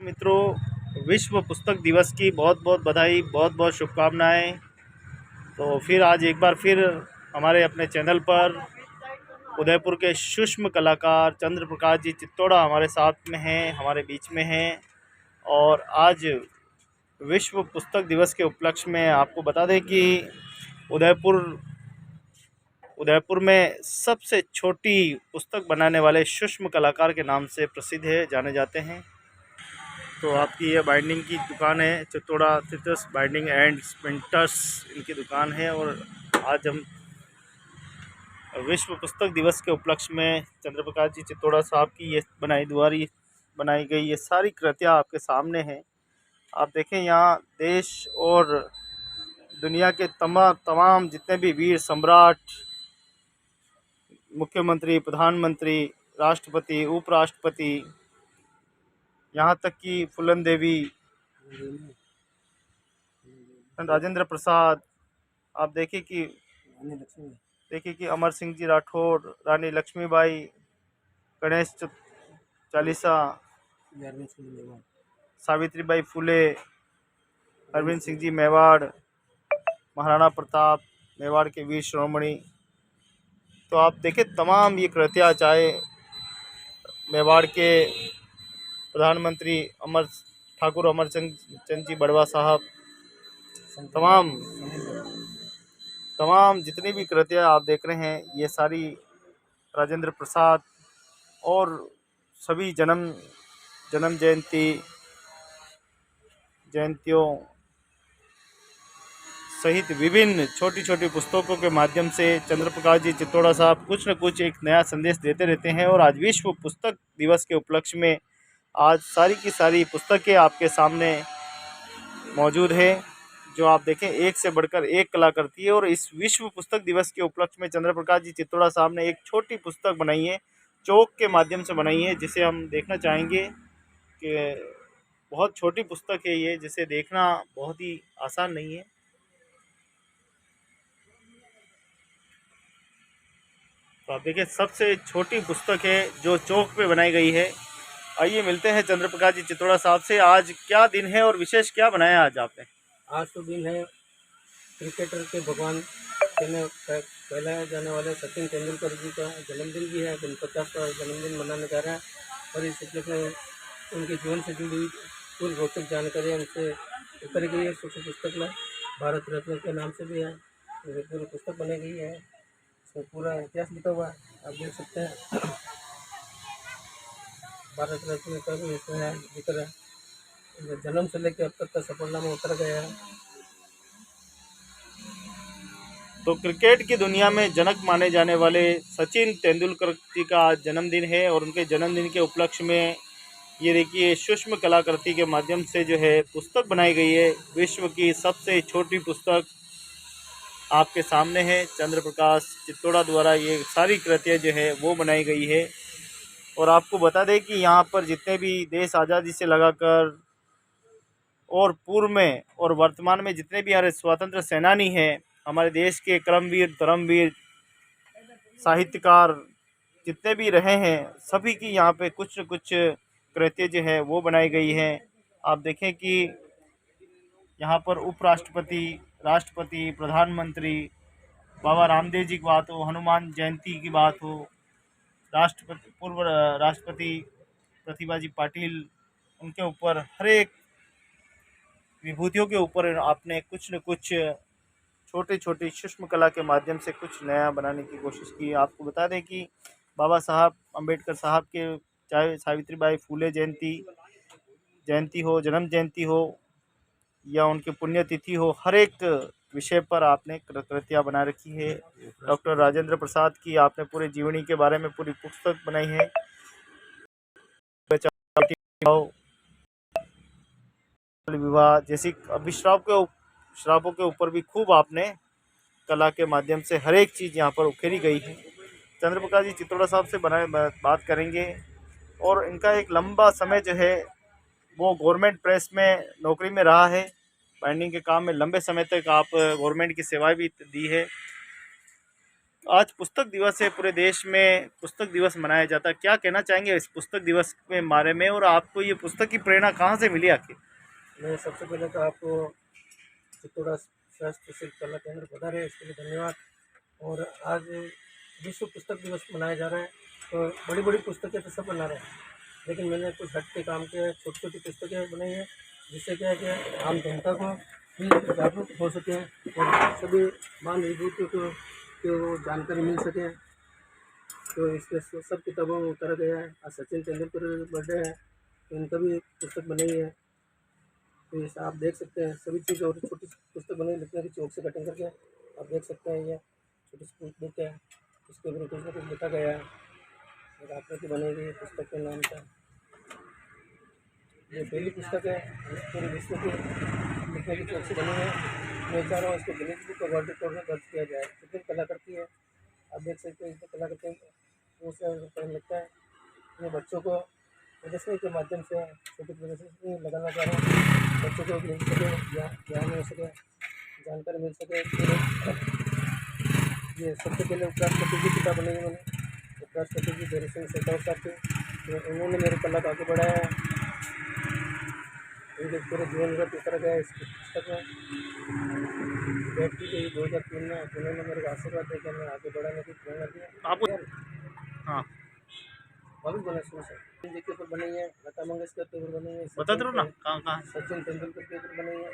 मित्रों, विश्व पुस्तक दिवस की बहुत बहुत बधाई, बहुत बहुत शुभकामनाएं। तो फिर आज एक बार फिर हमारे अपने चैनल पर उदयपुर के सूक्ष्म कलाकार चंद्र प्रकाश जी चित्तौड़ा हमारे साथ में हैं, हमारे बीच में हैं। और आज विश्व पुस्तक दिवस के उपलक्ष्य में आपको बता दें कि उदयपुर उदयपुर में सबसे छोटी पुस्तक बनाने वाले सूक्ष्म कलाकार के नाम से प्रसिद्ध है, जाने जाते हैं। तो आपकी ये बाइंडिंग की दुकान है, चित्तौड़ा तितस बाइंडिंग एंड स्पिंटर्स इनकी दुकान है। और आज हम विश्व पुस्तक दिवस के उपलक्ष्य में चंद्र प्रकाश जी चित्तौड़ा साहब की ये बनाई गई ये सारी कृतियाँ आपके सामने हैं। आप देखें, यहाँ देश और दुनिया के तमाम जितने भी वीर सम्राट, मुख्यमंत्री, प्रधानमंत्री, राष्ट्रपति, उपराष्ट्रपति, यहाँ तक कि फूलन देवी, राजेंद्र प्रसाद, आप देखिए कि अमर सिंह जी राठौड़, रानी लक्ष्मीबाई, गणेश चालीसा, सावित्रीबाई फुले, अरविंद सिंह जी मेवाड़, महाराणा प्रताप, मेवाड़ के वीर शिरोमणि। तो आप देखें तमाम ये कृतियाँ, चाहे मेवाड़ के प्रधानमंत्री ठाकुर अमरचंद जी बड़वा साहब, तमाम जितनी भी कृतियाँ आप देख रहे हैं, ये सारी राजेंद्र प्रसाद और सभी जन्म जयंतियों सहित विभिन्न छोटी छोटी पुस्तकों के माध्यम से चंद्र प्रकाश जी चित्तौड़ा साहब कुछ न कुछ एक नया संदेश देते रहते हैं। और आज विश्व पुस्तक दिवस के उपलक्ष्य में आज सारी की सारी पुस्तकें आपके सामने मौजूद है, जो आप देखें एक से बढ़कर एक कला करती है। और इस विश्व पुस्तक दिवस के उपलक्ष्य में चंद्र प्रकाश जी चित्तौड़ा साहब ने एक छोटी पुस्तक बनाई है, चौक के माध्यम से बनाई है, जिसे हम देखना चाहेंगे कि बहुत छोटी पुस्तक है ये, जिसे देखना बहुत ही आसान नहीं है। तो आप देखिए, सबसे छोटी पुस्तक है जो चौक पे बनाई गई है। आइए मिलते हैं चंद्र प्रकाश जी चित्तौड़ा साहब से। आज क्या दिन है और विशेष क्या बनाया आज आपने? आज तो दिन है क्रिकेटर के भगवान कहलाए जाने वाले सचिन तेंदुलकर जी का जन्मदिन भी है। 50 का जन्मदिन मनाने जा रहा है और इस उपलक्ष्य में उनके जीवन से जुड़ी हुई पूरी रोचक जानकारी उनसे करी गई है। छोटी पुस्तक में भारत रत्न के नाम से भी है, पूरी पुस्तक बनाई गई है, इसमें पूरा इतिहास लिखा हुआ है, आप देख सकते हैं। भारत रत्न का भी इसमें है जिक्र है, जन्म से लेकर अब तक का सफलनामा उतर गया है। तो क्रिकेट की दुनिया में जनक माने जाने वाले सचिन तेंदुलकर जी का आज जन्मदिन है, और उनके जन्मदिन के उपलक्ष्य में ये देखिए सूक्ष्म कलाकृति के माध्यम से जो है पुस्तक बनाई गई है। विश्व की सबसे छोटी पुस्तक आपके सामने है, चंद्र प्रकाश चित्तौड़ा द्वारा ये सारी कृतियाँ जो है वो बनाई गई है। और आपको बता दें कि यहाँ पर जितने भी देश आज़ादी से लगाकर और पूर्व में और वर्तमान में जितने भी हमारे स्वतंत्र सेनानी हैं, हमारे देश के कर्मवीर, धर्मवीर, साहित्यकार जितने भी रहे हैं, सभी की यहाँ पे कुछ न कुछ कृतियाँ जो है वो बनाई गई हैं। आप देखें कि यहाँ पर उपराष्ट्रपति, राष्ट्रपति, प्रधानमंत्री, बाबा रामदेव जी की बात हो, हनुमान जयंती की बात हो, पूर्व राष्ट्रपति प्रतिभा जी पाटिल, उनके ऊपर हर एक विभूतियों के ऊपर आपने कुछ न कुछ छोटे छोटे सूक्ष्म कला के माध्यम से कुछ नया बनाने की कोशिश की। आपको बता दें कि बाबा साहब अम्बेडकर साहब के, चाहे सावित्रीबाई फूले जयंती हो, जन्म जयंती हो या उनकी पुण्यतिथि हो, हर एक विषय पर आपने कृतियाँ बना रखी है। डॉक्टर राजेंद्र प्रसाद की आपने पूरे जीवनी के बारे में पूरी पुस्तक बनाई है। विवाह जैसी श्रापों के ऊपर भी खूब आपने कला के माध्यम से हर एक चीज़ यहाँ पर उकेरी गई है। चंद्र प्रकाश जी चित्तौड़ा साहब से बात करेंगे। और इनका एक लंबा समय जो है वो गवर्नमेंट प्रेस में नौकरी में रहा है, बाइंडिंग के काम में लंबे समय तक आप गवर्नमेंट की सेवाएं भी दी है। आज पुस्तक दिवस है, पूरे देश में पुस्तक दिवस मनाया जाता है। क्या कहना चाहेंगे इस पुस्तक दिवस के बारे में, और आपको ये पुस्तक की प्रेरणा कहाँ से मिली आखिर? मैं सबसे पहले तो आपको चित्तौड़ा शास्त्र शिल्प कला केंद्र पधारे इसके लिए धन्यवाद। और आज विश्व पुस्तक दिवस मनाया जा रहा है, तो बड़ी बड़ी पुस्तकें तो सब बना रहे हैं, लेकिन मैंने कुछ हट के काम किया है, छोटी छोटी पुस्तकें बनाई हैं, जिससे क्या है कि आम जनता को भी जागरूक हो सके और सभी बाल विभूतियों को जानकारी मिल सके। तो इसमें सब किताबों में उतारा गया है। आज सचिन तेंदुलकर बर्थडे है, तो इनका भी पुस्तक बनाई है। तो ये आप देख सकते हैं सभी चीज़, और छोटी पुस्तक बनाई लिखने की चौक से कटिंग करके आप देख सकते हैं। ये छोटी सी बुक है, उसके ऊपर कुछ ना कुछ लिखा गया है, एक आकृति बनी गई है पुस्तक के नाम से। ये पहली पुस्तक है पूरे विश्व की लिखने की चौक से बनी है। मैं चाह रहा हूँ इसको गिनीज बुक और वर्ल्ड रिकॉर्ड में दर्ज किया जाए। कितनी कलाकृति है आप देख सकते हैं, इसमें कलाकृति वो से टाइम लगता है। मैं बच्चों को प्रदर्शनी के माध्यम से छोटी प्रदर्शनी लगाना चाह रहा हूँ, बच्चों को मिल सके, ज्ञान हो सके, जानकारी मिल सके। ये सबसे पहले उपराष्ट्रपति की किताब बनाई है मैंने, उपराष्ट्रपति जी देवी सिंह शेखावत साहब की, तो उन्होंने मेरी कला को आगे बढ़ाया है। उनके पूरे जीवन का उतरा गया है इस पुस्तक में। बैठ की गई 2003 में, उन्होंने मेरे को आशीर्वाद देकर मैं आगे बढ़ाने की प्रेरणा दी है। आपको हाँ बहुत बना शुरू से जी के ऊपर बनी है, लता मंगेशकर के ऊपर बनी है, बताते रहो ना कहाँ कहाँ। सचिन तेंदुलकर के ऊपर बनी है,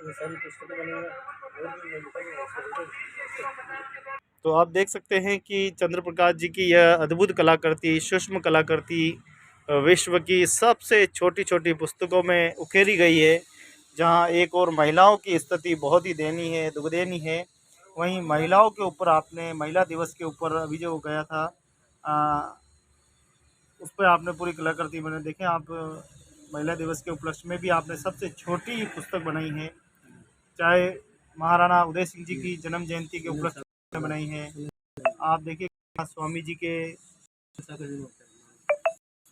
ये सारी पुस्तकें बनी है। और भी मैं लिखा है। तो आप देख सकते हैं कि चंद्र प्रकाश जी की यह अद्भुत कलाकृति, सूक्ष्म कलाकृति विश्व की सबसे छोटी छोटी पुस्तकों में उकेरी गई है। जहां एक और महिलाओं की स्थिति बहुत ही दयनीय है, दुर्दयनीय है, वहीं महिलाओं के ऊपर आपने महिला दिवस के ऊपर अभी जो गया था उस पर आपने पूरी कलाकृति बने देखें आप। महिला दिवस के उपलक्ष्य में भी आपने सबसे छोटी पुस्तक बनाई है, चाहे महाराणा उदय सिंह जी की जन्म जयंती के उपलक्ष्य में बनाई है। आप देखिए स्वामी जी के,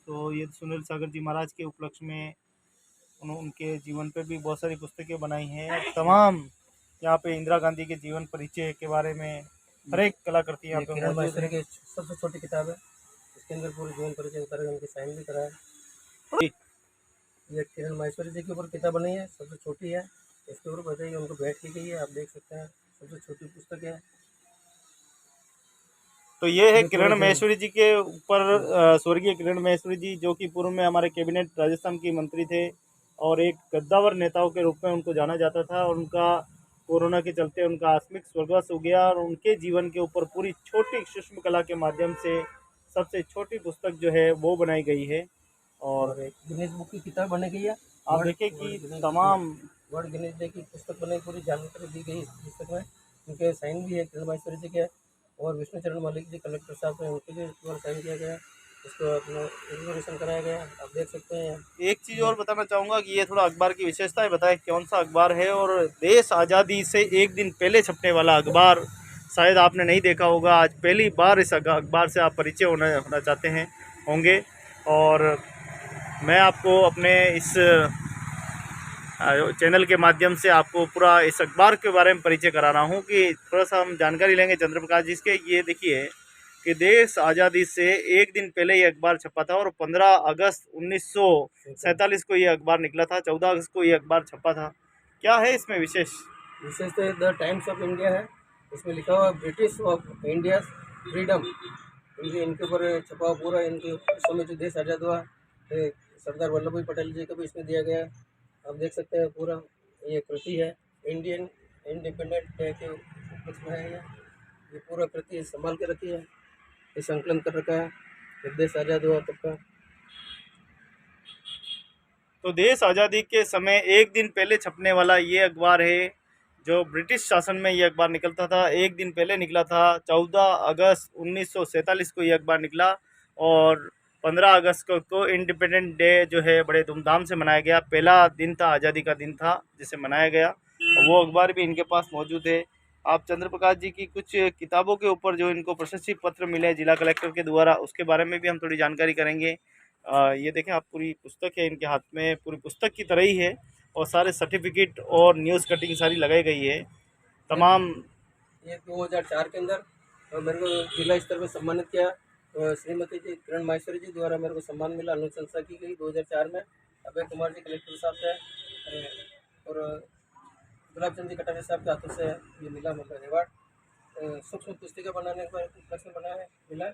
तो ये सुनील सागर जी महाराज के उपलक्ष्य में उनके जीवन पे भी बहुत सारी पुस्तकें बनाई हैं। तमाम यहाँ पे इंदिरा गांधी के जीवन परिचय के बारे में हर एक कलाकृति यहाँ पे किरण मौजूद है। की सबसे छोटी किताब है, इसके अंदर पूरे जीवन परिचय उतारा गया, उनके साइन भी करा है। ये किरण माहेश्वरी जी के ऊपर किताब बनी है, सबसे छोटी है, इसके ऊपर बताइए उनको भेंट की गई है, आप देख सकते हैं सबसे छोटी पुस्तक है। तो ये है किरण महेश्वरी जी के ऊपर, स्वर्गीय किरण महेश्वरी जी जो कि पूर्व में हमारे कैबिनेट राजस्थान की मंत्री थे और एक कद्दावर नेताओं के रूप में उनको जाना जाता था, और उनका कोरोना के चलते उनका आकस्मिक स्वर्गवास हो गया, और उनके जीवन के ऊपर पूरी छोटी सूक्ष्म कला के माध्यम से सबसे छोटी पुस्तक जो है वो बनाई गई है। और एक गिनीज बुक की किताब बनी गई है, आप देखें कि तमाम वर्ल्ड गिनीज डे की पुस्तक बनाई, पूरी जानकारी दी गई इस पुस्तक में। उनके साइन भी है किरण माहेश्वरी जी के, और विष्णु चरण मलिक जी कलेक्टर साहब हैं, उनके भी द्वारा साइन किया गया, इसको अपना इनोग्रेशन कराया गया, आप देख सकते हैं। एक चीज़ और बताना चाहूँगा कि ये थोड़ा अखबार की विशेषता है, बताएं कौन सा अखबार है। और देश आज़ादी से एक दिन पहले छपने वाला अखबार शायद आपने नहीं देखा होगा, आज पहली बार इस अखबार से आप परिचय होना चाहते हैं होंगे। और मैं आपको अपने इस चैनल के माध्यम से आपको पूरा इस अखबार के बारे में परिचय करा रहा हूँ कि थोड़ा सा हम जानकारी लेंगे चंद्र प्रकाश जी के। ये देखिए कि देश आज़ादी से एक दिन पहले ये अखबार छपा था, और 15 अगस्त 1947 को ये अखबार निकला था, 14 अगस्त को ये अखबार छपा था। क्या है इसमें विशेष? विशेष तो द टाइम्स ऑफ इंडिया है, इसमें लिखा हुआ ब्रिटिश ऑफ इंडिया फ्रीडम, इनके ऊपर छपा हुआ पूरा, इनके समय जो देश आज़ाद हुआ, सरदार वल्लभ भाई पटेल जी को भी इसमें दिया गया। आप देख सकते हैं पूरा ये कृति है, इंडियन इंडिपेंडेंट डे के उपलक्ष्य में है ये पूरा कृति संभाल के रखी है, ये संकलन कर रखा है जब देश आज़ाद हुआ तब का। तो देश आज़ादी के समय एक दिन पहले छपने वाला ये अखबार है, जो ब्रिटिश शासन में ये अखबार निकलता था, एक दिन पहले निकला था। 14 अगस्त 1947 को ये अखबार निकला, और 15 अगस्त को इंडिपेंडेंट डे जो है बड़े धूमधाम से मनाया गया। पहला दिन था, आज़ादी का दिन था जिसे मनाया गया, और वो अखबार भी इनके पास मौजूद है। आप चंद्र प्रकाश जी की कुछ किताबों के ऊपर जो इनको प्रशस्ति पत्र मिले जिला कलेक्टर के द्वारा, उसके बारे में भी हम थोड़ी जानकारी करेंगे। ये देखें आप, पूरी पुस्तक है इनके हाथ में, पूरी पुस्तक की तरह ही है, और सारे सर्टिफिकेट और न्यूज़ कटिंग सारी लगाई गई है तमाम। ये 2004 के अंदर और मेरे को जिला स्तर पर सम्मानित किया। श्रीमती जी किरण माहेश्वरी जी द्वारा मेरे को सम्मान मिला, अनुशंसा की गई 2004 में। अभय कुमार जी कलेक्टर साहब थे, और गुलाब चंद जी कटारिया साहब के हाथों से ये मिला मेरे को अवार्ड। सूक्ष्म पुस्तिका बनाने पर उपलक्ष्य में बनाया मिला।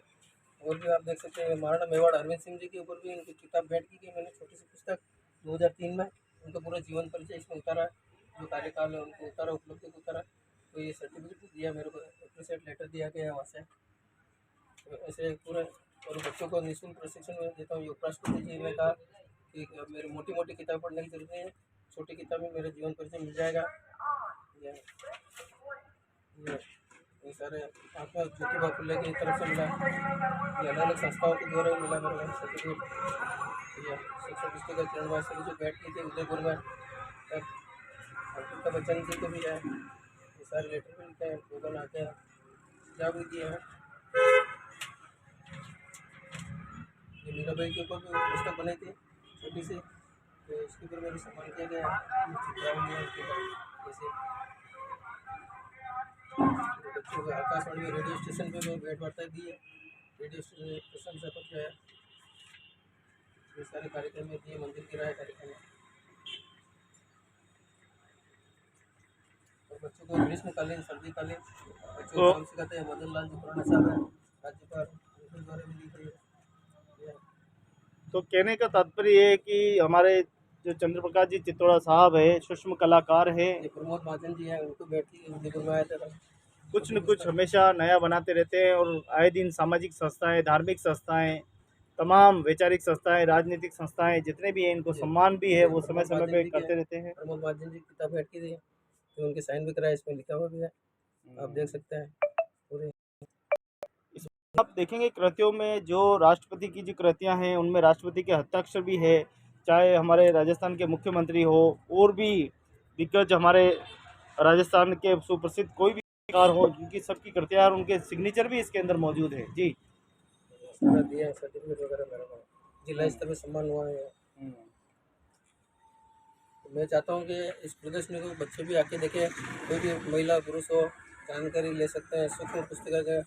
और भी आप देख सकते हैं महाराणा मेवाड़ अरविंद सिंह जी के ऊपर भी उनकी किताब भेंट की गई मैंने, छोटी सी पुस्तक 2003 में। उनका पूरा जीवन परिचय इसमें उतारा, जो कार्यकाल है उनको उतारा, उपलब्धि को उतारा। तो ये सर्टिफिकेट दिया मेरे को, अप्रिशिएट लेटर दिया गया है वहाँ से। तो ऐसे पूरे, और बच्चों को निःशुल्क प्रशिक्षण में देता हूँ। ये उपराष्ट्रपति जी ने कहा कि मेरी मोटी मोटी किताब पढ़ने की जरूरत नहीं है, छोटी किताब में मेरा जीवन परिचय मिल जाएगा। ये सारे आपका ज्योतिबा फुले की तरफ से मिला, ये अलग अलग संस्थाओं के द्वारा भी मिला मेरे को सर्टिफिकेट। ये शिक्षक पुस्तक किरण माहेश्वरी जो बैठ की थी उदयपुर में, तब अमिताभ बच्चन जी को भी है। ये सारे लेटर भी लिखे हैं, लोगों आते हैं, सुझाव भी दिए हैं। ये मीरा भाई के ऊपर भी पुस्तक बनाई थी छोटी सी, तो उसके ऊपर मेरे सम्मान किया गया है। जैसे बच्चों को आकाशवाणी में रेडियो स्टेशन पे मैं भेंट वार्ता दी है, रेडियो स्टेशन से पत्र है, ये सारे कार्यक्रम में दिए, मंदिर किराया कार्यक्रम है। और बच्चों को ग्रीष्मकालीन सर्दीकालीन बच्चों को काम सिखाते हैं। मदन लाल जी पुराना साहब है, राज्यपाल, उनके द्वारा भी दी गई है। तो कहने का तात्पर्य ये है कि हमारे जो चंद्रप्रकाश जी चित्तौड़ा साहब है, सूक्ष्म कलाकार है, ये प्रमोद महाजन जी हैं, उनको बैठी उदयपुर में आया था, कुछ न कुछ हमेशा नया बनाते रहते हैं। और आए दिन सामाजिक संस्थाएं, धार्मिक संस्थाएं, तमाम वैचारिक संस्थाएं, राजनीतिक संस्थाएं जितने भी हैं, इनको सम्मान भी है, वो समय समय पे करते रहते हैं। प्रमोद महाजन जी की किताब भेंट की थी, तो उनके साइन भी कराए, इसमें लिखा हुआ भी है, आप देख सकते हैं पूरे। आप देखेंगे कृतियों में जो राष्ट्रपति की जो कृतियां हैं उनमें राष्ट्रपति के हस्ताक्षर भी है, चाहे हमारे राजस्थान के मुख्यमंत्री हो और भी दिग्गज हमारे राजस्थान के सुप्रसिद्ध कोई भी कार हो, जिनकी सबकी कृतियां और उनके सिग्नेचर भी इसके अंदर मौजूद है जी। सारा दिया सर्टिफिकेट वगैरह मेरे को, जिला स्तर पर सम्मान हुआ है। तो मैं चाहता हूँ कि इस प्रदर्शनी को बच्चे भी आके देखें, कोई भी महिला पुरुष हो जानकारी ले सकते हैं। सूक्ष्म पुस्तिका का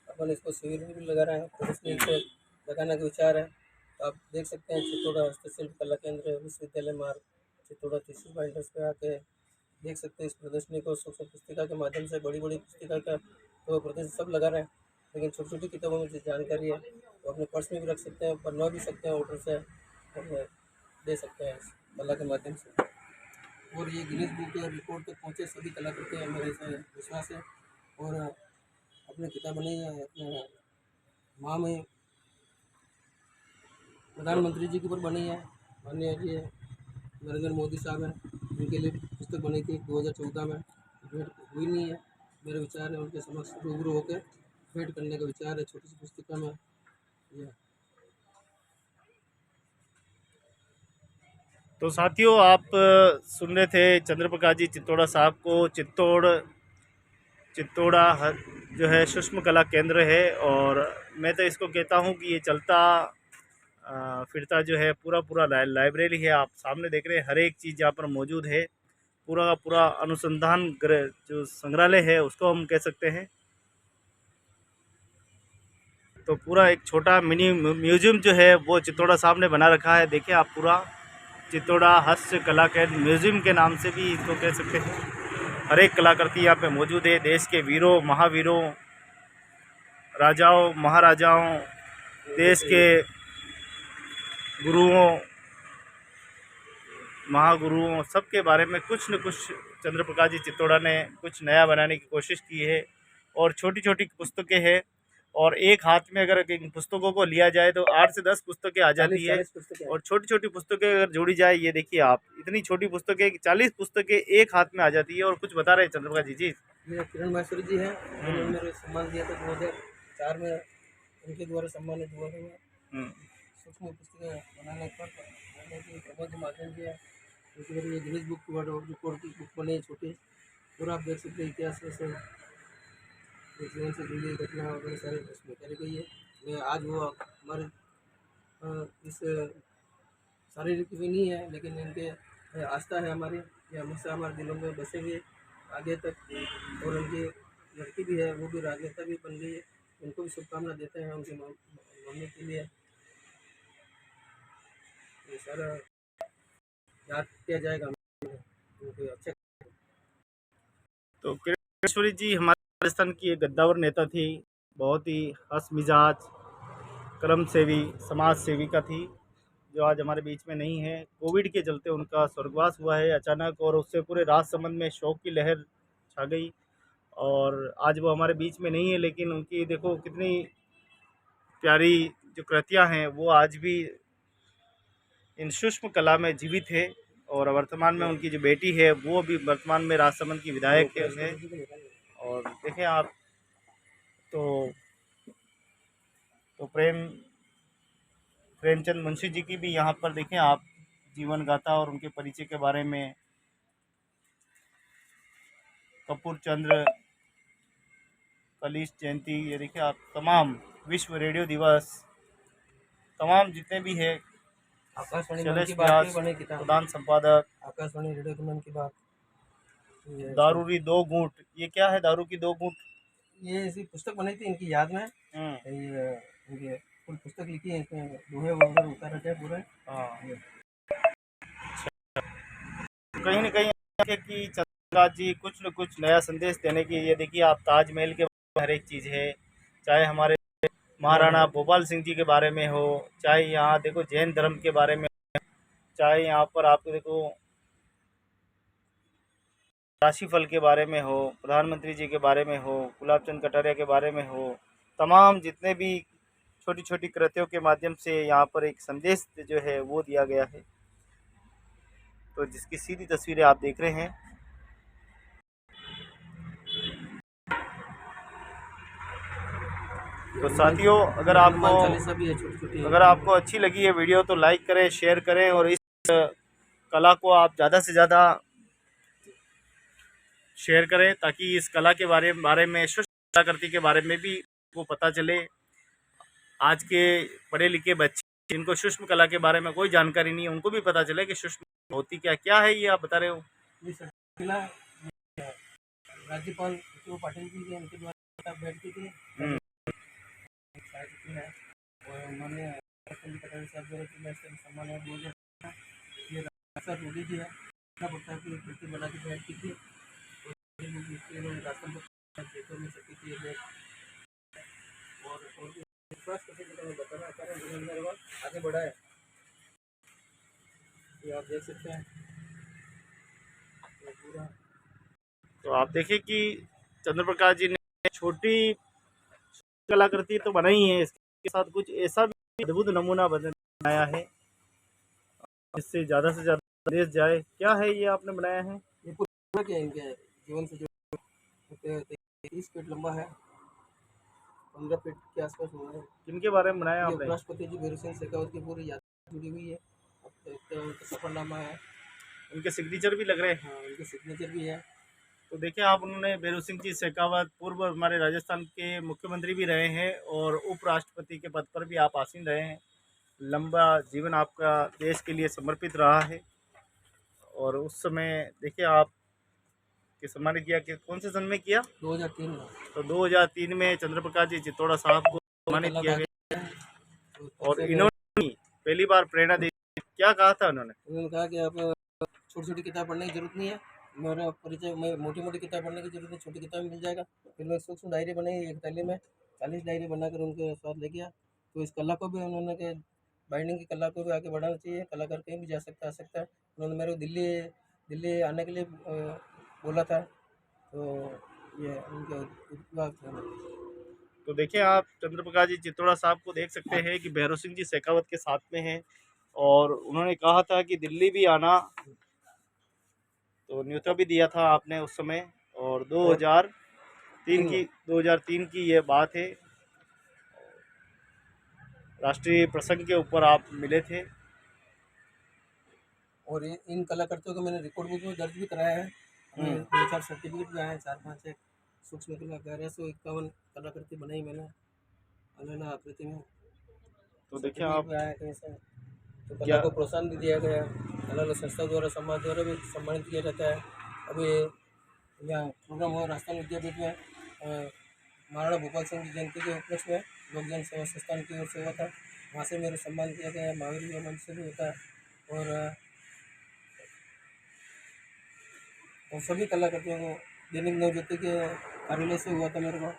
अपन इसको शिविर भी लगा रहे हैं, प्रदर्शनी को लगाने का विचार है। तो आप देख सकते हैं चित्तौड़ा हस्तशिल्प कला केंद्र विश्वविद्यालय मार्ग चित्तौड़ा थीसिस बाइंडर्स पे आके देख सकते हैं इस प्रदर्शनी को। सूक्ष्म पुस्तिका के माध्यम से बड़ी बड़ी पुस्तिका का तो प्रदर्शन सब लगा रहे हैं, लेकिन छोटी छोटी किताबों में जो जानकारी है वो अपने पर्स में भी रख सकते हैं, बनवा भी सकते हैं ऑर्डर से, और दे सकते हैं इस कला के माध्यम से। और ये गिनीज बुक रिकॉर्ड तक पहुँचे सभी कलाकृति हैं, मेरे से विश्वास है। और अपनी किताब बनाई है अपने माँ में प्रधानमंत्री जी के ऊपर बनी है, माननीय जी नरेंद्र मोदी साहब हैं, उनके लिए पुस्तक बनी थी 2014 में, भेंट हुई नहीं है। मेरे विचार है उनके समक्ष रूबरू होकर भेंट करने का विचार है छोटी सी पुस्तिका में। ये तो साथियों, आप सुन रहे थे चंद्रप्रकाश जी चित्तौड़ा साहब को। चित्तौड़ा जो है सूक्ष्म कला केंद्र है, और मैं तो इसको कहता हूँ कि ये चलता फिरता जो है पूरा लाइब्रेरी है। आप सामने देख रहे हैं, हर एक चीज़ यहाँ पर मौजूद है। पूरा का पूरा अनुसंधान गृह जो संग्रहालय है उसको हम कह सकते हैं। तो पूरा एक छोटा मिनी म्यूजियम जो है वो चित्तौड़ा साहब ने बना रखा है। देखिए आप, पूरा चित्तौड़ा हस्त कला के म्यूजियम के नाम से भी इसको कह सकते हैं। हर एक कलाकृति यहाँ पे मौजूद है। देश के वीरों, महावीरों, राजाओं, महाराजाओं, देश के गुरुओं, महागुरुओं, सबके बारे में कुछ न कुछ चंद्रप्रकाश जी चित्तौड़ा ने कुछ नया बनाने की कोशिश की है। और छोटी छोटी पुस्तकें हैं, और एक हाथ में अगर इन पुस्तकों को लिया जाए तो 8 से 10 पुस्तकें आ जाती है। और छोटी छोटी पुस्तकें अगर जोड़ी जाए, ये देखिए आप, इतनी छोटी पुस्तकें 40 पुस्तकें एक हाथ में आ जाती है। और कुछ बता रहे हैं चंद्रप्रकाश जी। ये किरण माहेश्वरी जी हैं, उन्होंने मेरे सम्मान दिया था 2004 में, उनके द्वारा सम्मानित हुआ था मैं सूक्ष्म पुस्तकें बनाने पर। प्रमोद महाजन जी है, उनके द्वारा ये गिनीज बुक रिकॉर्ड की बुक बनी है छोटी। और आप देख सकते हैं इतिहास से जीवन से जुड़ी घटना वगैरह सारी उसमें करी गई है। मैं आज वो हमारे इस शारीरिक भी नहीं है, लेकिन इनके आस्था है हमारी, ये हमेशा हमारे दिलों में बसे हुए आगे तक। और उनकी लड़की भी है, वो भी राजनेता भी बन गई है। उनको भी शुभकामना देते हैं उनकी मम्मी के लिए। ये सारा याद किया जाएगा उनको अच्छे। तो किरणेश्वरी जी हमारे राजस्थान की एक गद्दावर नेता थी, बहुत ही हंस मिजाज, कर्म सेवी, समाज सेविका थी, जो आज हमारे बीच में नहीं है। कोविड के चलते उनका स्वर्गवास हुआ है अचानक, और उससे पूरे राजसमंद में शोक की लहर छा गई। और आज वो हमारे बीच में नहीं है, लेकिन उनकी देखो कितनी प्यारी जो कृतियाँ हैं वो आज भी इन सूक्ष्म कला में जीवित है। और वर्तमान में उनकी जो बेटी है वो भी वर्तमान में राजसमंद की विधायक है। और देखें आप तो प्रेमचंद मुंशी जी की भी यहाँ पर देखें आप जीवन गाथा और उनके परिचय के बारे में, कपूर चंद्र, कलिश जयंती, ये देखिए आप तमाम विश्व रेडियो दिवस, तमाम जितने भी है, आकाशवाणी मन शैलेश की बात व्यास पे बने किताब, प्रधान संपादक, आकाशवाणी रेडियो की मन की बात। ये दारूरी दो घूंट, ये क्या है दारू की दो घूंट? ये ऐसी पुस्तक बनी थी इनकी याद में। ये इनके पूरी पुस्तक लिखी है, इसमें दोहे वगैरह उतार रखे हैं पूरे। हाँ, ये कहीं न कहीं है कि चंद्रप्रकाश जी कुछ न कुछ नया संदेश देने की, ये देखिए आप ताजमहल के बारे में हर एक चीज़ है, चाहे हमारे महाराणा भोपाल सिंह जी के बारे में हो, चाहे यहाँ देखो जैन धर्म के बारे में, चाहे यहाँ पर आपको देखो राशिफल के बारे में हो, प्रधानमंत्री जी के बारे में हो, गुलाब चंद कटारिया के बारे में हो, तमाम जितने भी छोटी छोटी कृतियों के माध्यम से यहाँ पर एक संदेश जो है वो दिया गया है। तो जिसकी सीधी तस्वीरें आप देख रहे हैं। तो साथियों अगर आपको अच्छी लगी है वीडियो तो लाइक करें, शेयर करें, और इस कला को आप ज़्यादा से ज़्यादा शेयर करें ताकि इस कला के बारे में सूक्ष्म कलाकृति के बारे में भी वो पता चले। आज के पढ़े लिखे बच्चे जिनको सूक्ष्म कला के बारे में कोई जानकारी नहीं है, उनको भी पता चले कि सूक्ष्म होती क्या है। ये आप बता रहे हो? राज्यपाल पाटिल जी के उनके द्वारा बैठती थी और उन्होंने सम्मान ये रास्ता रूढ़ी भी है पड़ता कि कृति बना के बैठती थी रास्ता खेतों में सकती थी और विश्वास कैसे बताना आगे बढ़ा है, ये आप देख सकते हैं पूरा। तो आप देखिए कि चंद्रप्रकाश जी ने छोटी कलाकृति तो बनाई है, इसके साथ कुछ ऐसा भी अद्भुत नमूना बनाया है जिससे ज़्यादा से ज़्यादा संदेश जाए। क्या है ये आपने बनाया है? ये पूरा क्या इनके जीवन से जो 30 फीट लंबा है, 15 फीट के आसपास हुआ है। किनके बारे में बनाया आपने? राष्ट्रपति जी भीरू सिंह शेखावत की पूरी यात्रा जुड़ी हुई है, उनका सफरनामा है, उनके सिग्नेचर भी लग रहे हैं। हाँ उनके सिग्नेचर भी है। तो देखिए आप, उन्होंने भीरू सिंह जी शेखावत पूर्व हमारे राजस्थान के मुख्यमंत्री भी रहे हैं और उपराष्ट्रपति के पद पर भी आप आसीन रहे हैं। लंबा जीवन आपका देश के लिए समर्पित रहा है। और उस समय देखिए आप कि सम्मानित किया कि कौन से सन में किया? 2003 में। तो 2003 में चंद्रप्रकाश जी चित्तौड़ा साहब को सम्मानित किया गया। और इन्होंने पहली बार प्रेरणा दी, क्या कहा था उन्होंने कहा कि आप छोटी छोटी किताब पढ़ने की जरूरत नहीं है, मेरा परिचय में मोटी मोटी किताब पढ़ने की जरूरत है, छोटी किताब मिल जाएगा। फिर मैं सूक्ष्म डायरी बनाई, एक थैली में 40 डायरी बनाकर उनके साथ ले गया। तो इस कला को भी उन्होंने के बाइंडिंग की कला को भी आगे बढ़ाना चाहिए, कलाकार कहीं भी जा सकता आ सकता है। उन्होंने मेरे को दिल्ली आने के लिए बोला था, तो ये उनके तो देखिए आप चंद्रप्रकाश जी चित्तौड़ा साहब को देख सकते हैं कि भैरव सिंह जी शेखावत के साथ में हैं और उन्होंने कहा था कि दिल्ली भी आना, तो न्योता भी दिया था आपने उस समय। और 2003 की ये बात है, राष्ट्रीय प्रसंग के ऊपर आप मिले थे। और इन कलाकृतियों को मैंने रिकॉर्ड बुक में दर्ज भी कराया है, 2-4 सर्टिफिकेट भी आए हैं, 4-5 एक सूक्ष्म कला 1151 कलाकृति बनाई मैंने अलग आकृति में। तो देखिए आप तो कला को प्रोत्साहन भी दिया गया, अलग अलग संस्था द्वारा समाज द्वारा भी सम्मानित किया जाता है। अभी यहाँ प्रोग्राम हुआ राजस्थान विद्यापीठ में, महाराणा भोपाल सिंह की जयंती के उपलक्ष्य में लोक जन सेवा संस्थान की ओर से हुआ था। वहाँ से मेरा सम्मान किया गया है। महावीर युवा मंच से भी होता है। और सभी कलाकृतियों को दैनिक नवज्योति के कार्यालय से हुआ था मेरे को।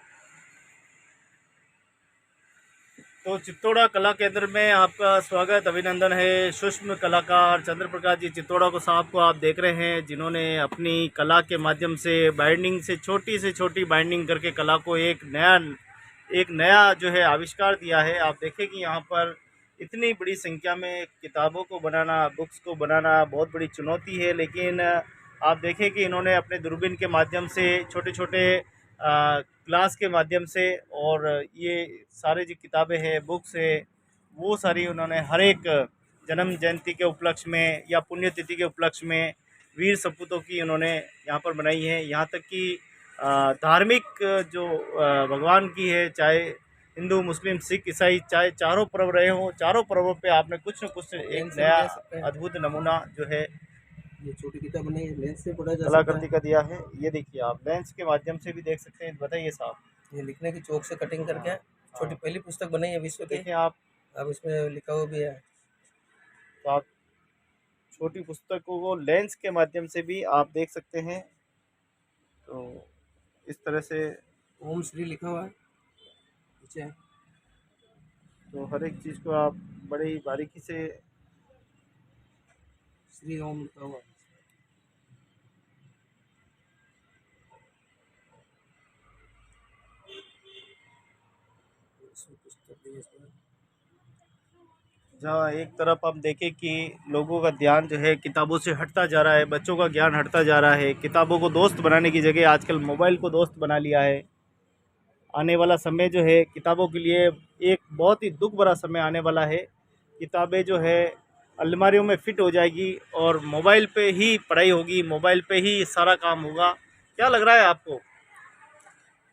तो चित्तौड़ा कला केंद्र में आपका स्वागत, अभिनंदन है। सूक्ष्म कलाकार चंद्र प्रकाश जी चित्तौड़ा को साहब को आप देख रहे हैं, जिन्होंने अपनी कला के माध्यम से बाइंडिंग से छोटी बाइंडिंग करके कला को एक नया जो है आविष्कार दिया है। आप देखें कि यहाँ पर इतनी बड़ी संख्या में किताबों को बनाना, बुक्स को बनाना बहुत बड़ी चुनौती है, लेकिन आप देखें कि इन्होंने अपने दूरबीन के माध्यम से छोटे छोटे क्लास के माध्यम से, और ये सारे जो किताबें हैं, बुक्स है, वो सारी उन्होंने हर एक जन्म जयंती के उपलक्ष्य में या पुण्यतिथि के उपलक्ष्य में वीर सपूतों की उन्होंने यहाँ पर बनाई है। यहाँ तक कि धार्मिक जो भगवान की है, चाहे हिंदू मुस्लिम सिख ईसाई, चाहे चारों पर्व रहे हों, चारों पर्वों पे आपने कुछ न कुछ एक नया अद्भुत नमूना जो है ये छोटी किताब बनाई है, लेंस से पढ़ा जा सकता कलाकृति है। का दिया है। ये देखिए, आप लेंस के माध्यम से भी देख सकते हैं। बताइए साहब। ये लिखने की चौक से कटिंग करके छोटी पहली पुस्तक बनाई है विश्व की। देखिए आप, अब इसमें लिखा हुआ भी है। तो आप छोटी पुस्तकों को लेंस के माध्यम से भी आप देख सकते हैं। तो इस तरह से ओम श्री लिखा हुआ है पीछे। तो हर एक चीज़ को आप बड़ी बारीकी से श्री ओम लिखा हुआ है। इसमें पुस्तक भी है इसमें। जहाँ एक तरफ हम देखें कि लोगों का ध्यान जो है किताबों से हटता जा रहा है, बच्चों का ज्ञान हटता जा रहा है, किताबों को दोस्त बनाने की जगह आजकल मोबाइल को दोस्त बना लिया है। आने वाला समय जो है किताबों के लिए एक बहुत ही दुख भरा समय आने वाला है। किताबें जो है अलमारियों में फिट हो जाएगी और मोबाइल पे ही पढ़ाई होगी, मोबाइल पे ही सारा काम होगा। क्या लग रहा है आपको?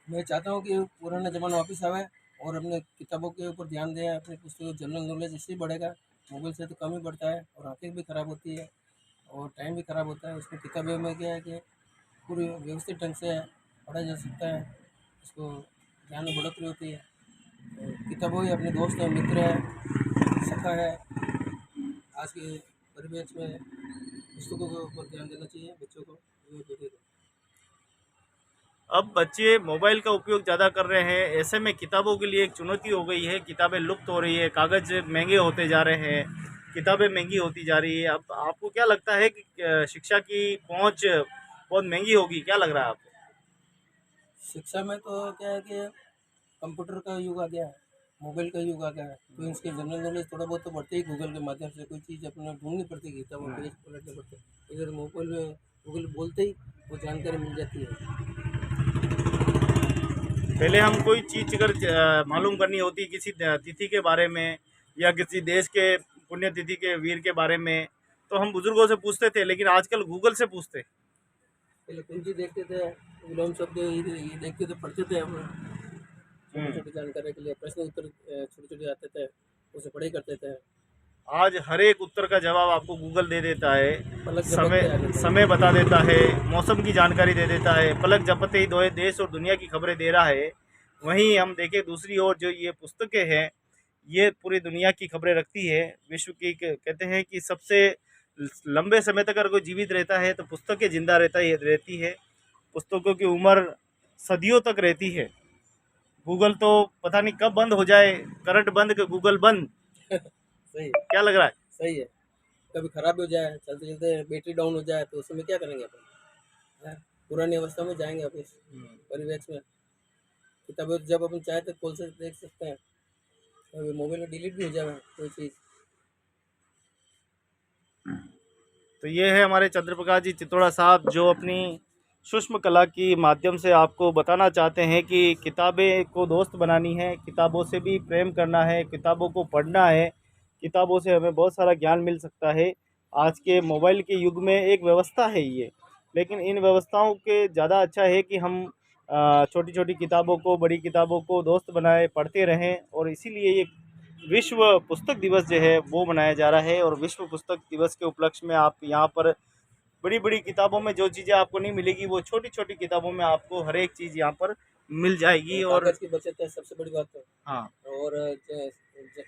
मैं चाहता हूँ कि पुराना ज़माना वापस आवे और अपने किताबों के ऊपर ध्यान दें। अपनी पुस्तकों जनरल नॉलेज इससे बढ़ेगा। मोबाइल से तो कम ही बढ़ता है और आंखें भी ख़राब होती है और टाइम भी ख़राब होता है। उसमें किताबें में क्या है कि पूरी व्यवस्थित ढंग से पढ़ा जा सकता है। उसको ज्ञान में बढ़ोतरी होती है। और किताबों ही अपने दोस्त है, मित्र है, सखा है। आज के परिवेश में पुस्तकों के ऊपर ध्यान देना चाहिए बच्चों को, युवा पीढ़ी को। अब बच्चे मोबाइल का उपयोग ज़्यादा कर रहे हैं, ऐसे में किताबों के लिए एक चुनौती हो गई है। किताबें लुप्त हो रही है, कागज़ महंगे होते जा रहे हैं, किताबें महंगी होती जा रही है। अब आपको क्या लगता है कि शिक्षा की पहुंच बहुत महंगी होगी? क्या लग रहा है आपको? शिक्षा में तो क्या है कि कंप्यूटर का युग आ गया है, मोबाइल का युग आ गया है, तो इसके जनरल नॉलेज थोड़ा बहुत तो बढ़ते ही। गूगल के माध्यम से कोई चीज़ अपने ढूंढनी पड़ती है, किताबों पेज पलटने पड़ते हैं। इधर मोबाइल में गूगल बोलते ही वो जानकारी मिल जाती है। पहले हम कोई चीज़ अगर मालूम करनी होती किसी तिथि के बारे में या किसी देश के पुण्यतिथि के वीर के बारे में, तो हम बुजुर्गों से पूछते थे, लेकिन आजकल गूगल से पूछते। पहले कुंजी देखते थे, विलोम शब्द ये देखते थे, पढ़ते थे हम। छोटी छोटी जानकारी के लिए प्रश्न उत्तर छोटे छोटे आते थे, उसे पढ़ाई करते थे। आज हर एक उत्तर का जवाब आपको गूगल दे देता है। पलक झपकते आ जाता है। समय बता देता है, मौसम की जानकारी दे देता है, पलक झपकते ही दो देश और दुनिया की खबरें दे रहा है। वहीं हम देखें दूसरी ओर, जो ये पुस्तकें हैं, ये पूरी दुनिया की खबरें रखती है। विश्व की कहते हैं कि सबसे लंबे समय तक अगर कोई जीवित रहता है तो पुस्तकें जिंदा रहती है। पुस्तकों की उम्र सदियों तक रहती है। गूगल तो पता नहीं कब बंद हो जाए, करंट बंद के गूगल बंद। सही है। क्या लग रहा है? सही है। कभी खराब हो जाए, चलते चलते बैटरी डाउन हो जाए, तो उस समय क्या करेंगे अपन? हैं? पुरानी अवस्था में जाएंगे वापस परिवेश में। किताबें जब अपन चाहे तो खोल से देख सकते हैं। कभी मोबाइल में डिलीट भी हो जाए कोई चीज़। तो ये है हमारे चंद्र प्रकाश जी चित्तौड़ा साहब, जो अपनी सूक्ष्म कला की माध्यम से आपको बताना चाहते हैं कि किताबें को दोस्त बनानी है, किताबों से भी प्रेम करना है, किताबों को पढ़ना है। किताबों से हमें बहुत सारा ज्ञान मिल सकता है। आज के मोबाइल के युग में एक व्यवस्था है ये, लेकिन इन व्यवस्थाओं के ज़्यादा अच्छा है कि हम छोटी छोटी किताबों को, बड़ी किताबों को दोस्त बनाए, पढ़ते रहें। और इसीलिए ये विश्व पुस्तक दिवस जो है वो मनाया जा रहा है। और विश्व पुस्तक दिवस के उपलक्ष्य में आप यहाँ पर बड़ी बड़ी किताबों में जो चीज़ें आपको नहीं मिलेगी, वो छोटी छोटी किताबों में आपको हर एक चीज़ यहाँ पर मिल जाएगी। और कागज की बचत है सबसे बड़ी बात है। हाँ। और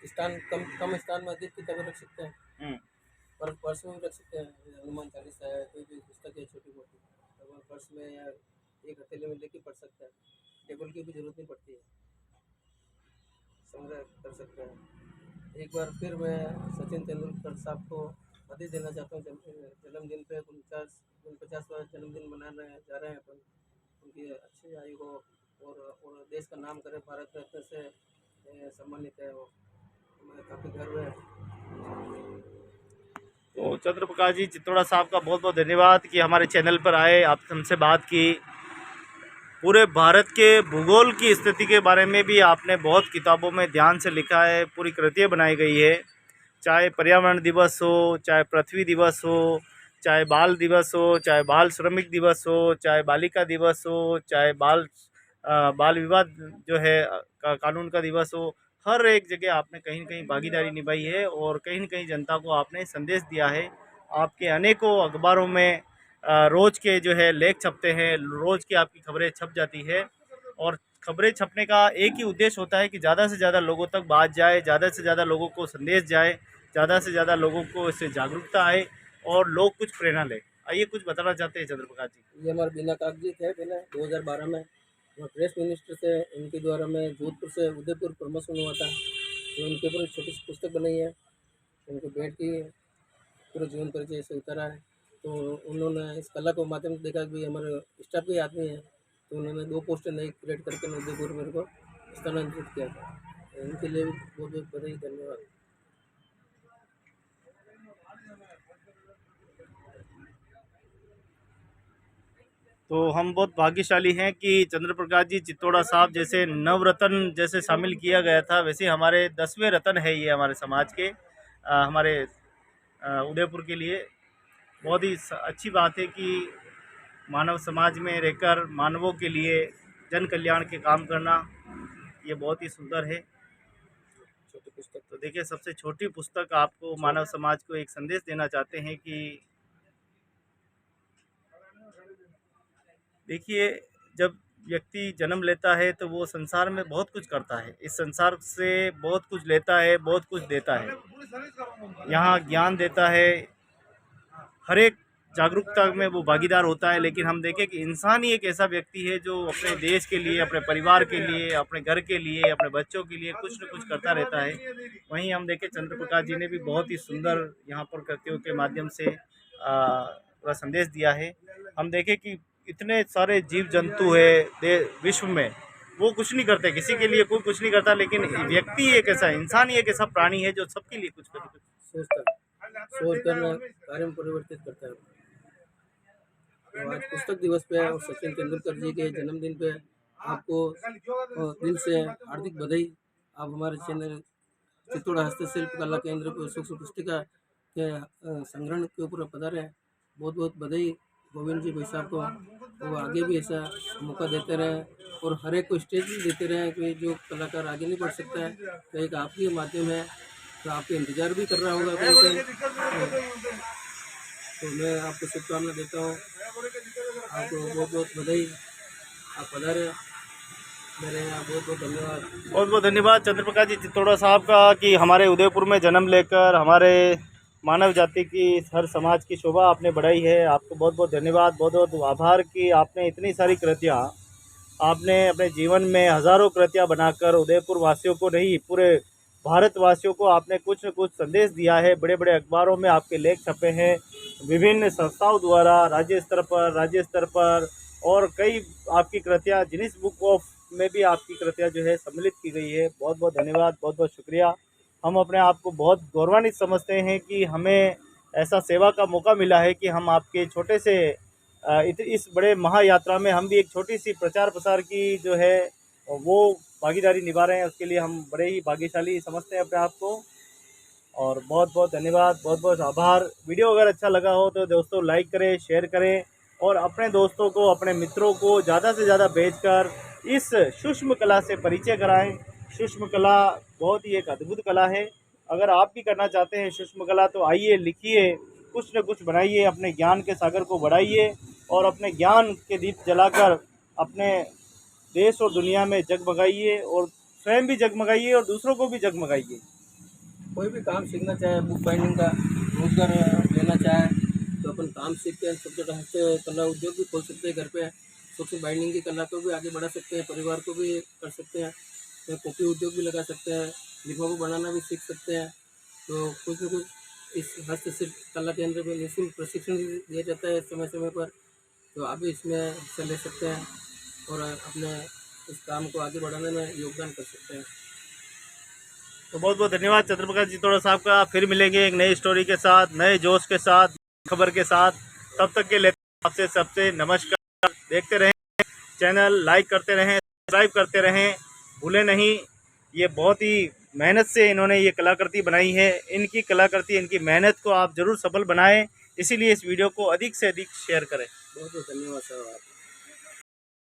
स्थान कम कम स्थान में अधिक किताबें रख सकते हैं, हम्म। पर पर्स में भी रख सकते हैं। हनुमान चालीसा है, कोई भी पुस्तक है छोटी मोटी, तो वो पर्स में या एक हथेली में लेके पढ़ सकता है। टेबल की भी जरूरत नहीं पड़ती है, संग्रह कर सकते हैं। एक बार फिर मैं सचिन तेंदुलकर साहब को बधाई देना चाहता हूँ जन्मदिन पे। 49वां जन्मदिन मनाने जा रहे हैं अपन। उनकी अच्छी आयु हो और देश का नाम करे, भारत रत्न से सम्मानित है वो, हमें काफ़ी गर्व है। तो चंद्रप्रकाश जी चित्तौड़ा साहब का बहुत बहुत धन्यवाद कि हमारे चैनल पर आए, आप हमसे बात की। पूरे भारत के भूगोल की स्थिति के बारे में भी आपने बहुत किताबों में ध्यान से लिखा है, पूरी कृतियाँ बनाई गई है। चाहे पर्यावरण दिवस हो, चाहे पृथ्वी दिवस हो, चाहे बाल दिवस हो, चाहे बाल श्रमिक दिवस हो, चाहे बालिका दिवस हो, चाहे बाल विवाह जो है कानून का दिवस हो, हर एक जगह आपने कहीं न कहीं भागीदारी निभाई है और कहीं न कहीं जनता को आपने संदेश दिया है। आपके अनेकों अखबारों में रोज़ के जो है लेख छपते हैं, रोज़ की आपकी खबरें छप जाती है। और खबरें छपने का एक ही उद्देश्य होता है कि ज़्यादा से ज़्यादा लोगों तक बात जाए, ज़्यादा से ज़्यादा लोगों को संदेश जाए, ज़्यादा से ज़्यादा लोगों को इससे जागरूकता आए और लोग कुछ प्रेरणा लें। आइए कुछ बताना चाहते हैं चंद्रप्रकाश जी। ये हमारा बिना कागजी थे पहले 2012 में, और प्रेस मिनिस्टर से इनके द्वारा मैं जोधपुर से उदयपुर प्रमोशन हुआ था, तो इनके ऊपर एक छोटी सी पुस्तक बनाई है। उनको भेंट की, पूरे जीवन परिचय से उतारा है। तो उन्होंने इस कला को माध्यम से देखा कि हमारे स्टाफ के आदमी हैं, तो उन्होंने 2 पोस्टर नई क्रिएट करके उदयपुर मेरे को स्थानांतरित किया था। इनके लिए भी बहुत बहुत बधाई, धन्यवाद। तो हम बहुत भाग्यशाली हैं कि चंद्रप्रकाश जी चित्तौड़ा साहब जैसे नवरत्न जैसे शामिल किया गया था, वैसे हमारे 10वें रत्न है ये हमारे समाज के, हमारे उदयपुर के लिए। बहुत ही अच्छी बात है कि मानव समाज में रहकर मानवों के लिए जन कल्याण के काम करना, ये बहुत ही सुंदर है। छोटी पुस्तक। तो देखिए, सबसे छोटी पुस्तक आपको मानव समाज को एक संदेश देना चाहते हैं कि देखिए, जब व्यक्ति जन्म लेता है तो वो संसार में बहुत कुछ करता है, इस संसार से बहुत कुछ लेता है, बहुत कुछ देता है। यहाँ ज्ञान देता है, हर एक जागरूकता में वो भागीदार होता है। लेकिन हम देखें कि इंसान ही एक ऐसा व्यक्ति है जो अपने देश के लिए, अपने परिवार के लिए, अपने घर के लिए, अपने बच्चों के लिए कुछ न कुछ करता रहता है। वहीं हम देखें चंद्रप्रकाश जी ने भी बहुत ही सुंदर यहाँ पर कृतियों के माध्यम से पूरा संदेश दिया है। हम देखें कि इतने सारे जीव जंतु है विश्व में, वो कुछ नहीं करते, किसी के लिए कोई कुछ नहीं करता, लेकिन व्यक्ति एक ऐसा, इंसान ही एक ऐसा प्राणी है जो सबके लिए कुछ सोच कर कार्य में परिवर्तित करता है। तो आज पुस्तक दिवस पे और सचिन तेंदुलकर जी के जन्मदिन पे आपको दिल से हार्दिक बधाई। आप हमारे चैनल चित्तौड़ा हस्तशिल्प कला केंद्र को सूक्ष्म पुस्तिका के संग्रहण के ऊपर पधारे हैं। बहुत बहुत बधाई गोविंद जी भाई साहब को। वो आगे भी ऐसा मौका देते रहे और हर एक को स्टेज भी देते रहे कि जो कलाकार आगे नहीं बढ़ सकता है, तो एक आपके माध्यम है, तो आपके इंतजार भी कर रहा होगा कहीं। तो मैं आपको शुभकामना देता हूँ, आपको बहुत बहुत बधाई। आप पधारे, मेरे यहाँ बहुत बहुत धन्यवाद। बहुत बहुत धन्यवाद चंद्रप्रकाश जी चित्तौड़ा साहब का कि हमारे उदयपुर में जन्म लेकर हमारे मानव जाति की, हर समाज की शोभा आपने बढ़ाई है। आपको बहुत बहुत धन्यवाद, बहुत बहुत आभार कि आपने इतनी सारी कृतियाँ, आपने अपने जीवन में हज़ारों कृतियाँ बनाकर उदयपुर वासियों को नहीं, पूरे भारतवासियों को आपने कुछ न कुछ संदेश दिया है। बड़े बड़े अखबारों में आपके लेख छपे हैं, विभिन्न संस्थाओं द्वारा राज्य स्तर पर और कई आपकी कृतियाँ गिनीज बुक ऑफ में भी आपकी कृतियाँ जो है सम्मिलित की गई है। बहुत बहुत धन्यवाद, बहुत बहुत शुक्रिया। हम अपने आप को बहुत गौरवान्वित समझते हैं कि हमें ऐसा सेवा का मौका मिला है कि हम आपके छोटे से इस बड़े महायात्रा में हम भी एक छोटी सी प्रचार प्रसार की जो है वो भागीदारी निभा रहे हैं। उसके लिए हम बड़े ही भाग्यशाली समझते हैं अपने आप को। और बहुत बहुत धन्यवाद, बहुत बहुत आभार। वीडियो अगर अच्छा लगा हो तो दोस्तों लाइक करें, शेयर करें और अपने दोस्तों को, अपने मित्रों को ज़्यादा से ज़्यादा भेजकर इस सूक्ष्म कला से परिचय कराएं। सूक्ष्म कला बहुत ही एक अद्भुत कला है। अगर आप भी करना चाहते हैं सूक्ष्म कला तो आइए, लिखिए, कुछ न कुछ बनाइए, अपने ज्ञान के सागर को बढ़ाइए और अपने ज्ञान के दीप जलाकर अपने देश और दुनिया में जगमगाइए और स्वयं भी जगमगाइए और दूसरों को भी जगमगाइए। कोई भी काम सीखना चाहे, बुक बाइंडिंग का रोजगार लेना चाहे तो अपन काम सीख के छोटे छोटे हस्त कला उद्योग भी खोल सकते हैं घर पे। बुक बाइंडिंग की कला को भी आगे बढ़ा सकते हैं, परिवार को भी कर सकते हैं। तो कॉपी उद्योग भी लगा सकते हैं, लिफाफा बनाना भी सीख सकते हैं। तो कुछ न कुछ इस हस्तशिल्प कला केंद्र में निःशुल्क प्रशिक्षण भी दिया जाता है समय समय पर। तो आप भी इसमें हिस्सा ले सकते हैं और अपने इस काम को आगे बढ़ाने में योगदान कर सकते हैं। तो बहुत बहुत धन्यवाद चंद्रप्रकाश जितौड़ा साहब का। फिर मिलेंगे एक नई स्टोरी के साथ, नए जोश के साथ, खबर के साथ। तब तक के लिए आपसे सबसे नमस्कार। देखते रहें चैनल, लाइक करते रहें, सब्सक्राइब करते रहें, भूलें नहीं। ये बहुत ही मेहनत से इन्होंने ये कलाकृति बनाई है। इनकी कलाकृति, इनकी मेहनत को आप ज़रूर सफल बनाएं। इसीलिए इस वीडियो को अधिक से अधिक शेयर करें। बहुत बहुत धन्यवाद सर।